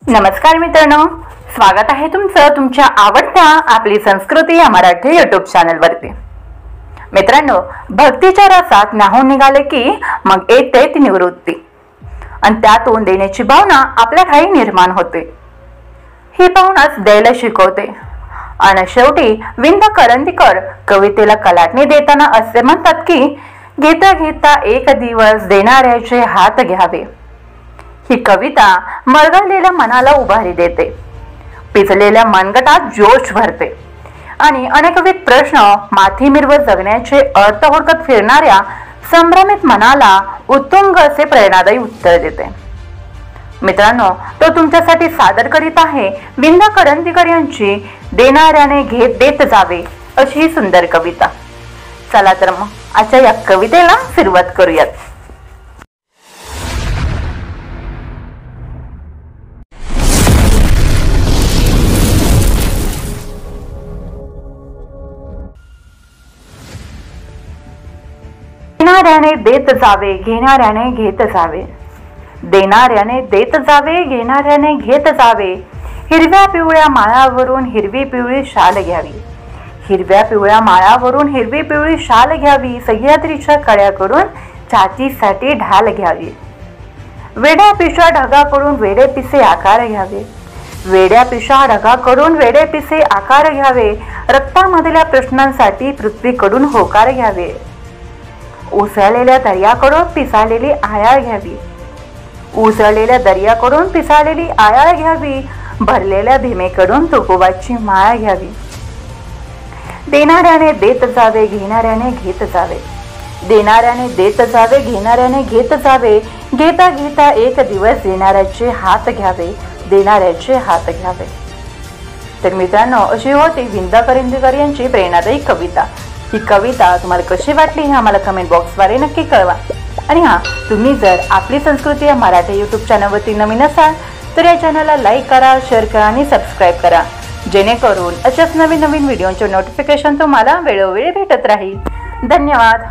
नमस्कार मित्रांनो, स्वागत आहे तुमचं तुमच्या आवडत्या आपली संस्कृती या मराठी यूट्यूब चॅनलवरती। मित्रांनो, भक्तीच्या रसात न्हाऊन निघाले की मग येते ती निवृत्ती आणि त्यातून देण्याची भावना आपल्या ठाई निर्माण होते। ही भावनाच द्यायला शिकवते आणि शेवटी विंदा करंदीकर कवितेला कलाटणी देताना असे म्हणतात की घेता घेता एक दिवस देणाऱ्याचे हात घ्यावे। ही कविता मरगळलेल्या मनाला उभारी देते, पिचलेल्या मनगटात जोश भरते आणि अनेकविध प्रश्न माथी मिरवत जगण्याचे अर्थ हुडकत फिरणाऱ्या संभ्रमित मनाला उत्तुंग असे प्रेरणादायी उत्तर देते। मित्रांनो, तो तुमच्यासाठी सादर करीत आहे विंदा करंदीकर यांची देणाऱ्याने घेत देत जावे अशी ही सुंदर कविता। चला तर मग आजच्या या कवितेला सुरुवात करूयात। देणाऱ्याने देत जावे, घेणाऱ्याने घेत जावे। देणाऱ्याने देत जावे, घेणाऱ्याने घेत जावे। हिरव्या पिवळ्या माळावरून हिरवी पिवळी शाल घ्यावी। हिरव्या पिवळ्या माळावरून हिरवी पिवळी शाल घ्यावी। सह्याद्रीच्या कड्याकडून छातीसाठी ढाल घ्यावी। वेड्या पिशा ढगाकडून वेडे पिसे आकार घ्यावे। वेड्या पिशा ढगाकडून वेडे पिसे आकार घ्यावे। रक्तामधल्या प्रश्नांसाठी पृथ्वीकडून होकार घ्यावे। उसळलेल्या दर्याकडून पिसाळलेली आयाळ घ्यावी। उसळलेल्या दर्याकडून पिसाळलेली आयाळ घ्यावी। भरलेल्या भीमेकडून तुकोबाची माळ घ्यावी। देणाऱ्याने देत जावे, घेणाऱ्याने घेत जावे। देणाऱ्याने देत जावे, घेणाऱ्याने घेत जावे। घेता घेता एक दिवस देणाऱ्याचे हात घ्यावे, देणाऱ्याचे हात घ्यावे। तर मित्रांनो, अशी होती विंदा करंदीकर यांची प्रेरणादायी कविता। ही कविता तुम्हाला कशी वाटली हे आम्हाला कमेंट बॉक्सद्वारे नक्की कळवा। आणि हां, तुम्ही जर आपली संस्कृती या मराठी यूट्यूब चॅनलवरती नवीन असाल तर या चॅनलला लाईक करा, शेअर करा आणि सबस्क्राईब करा, जेणेकरून अशाच नवीन नवीन व्हिडिओचे नोटिफिकेशन तुम्हाला वेळोवेळी भेटत राहील। धन्यवाद।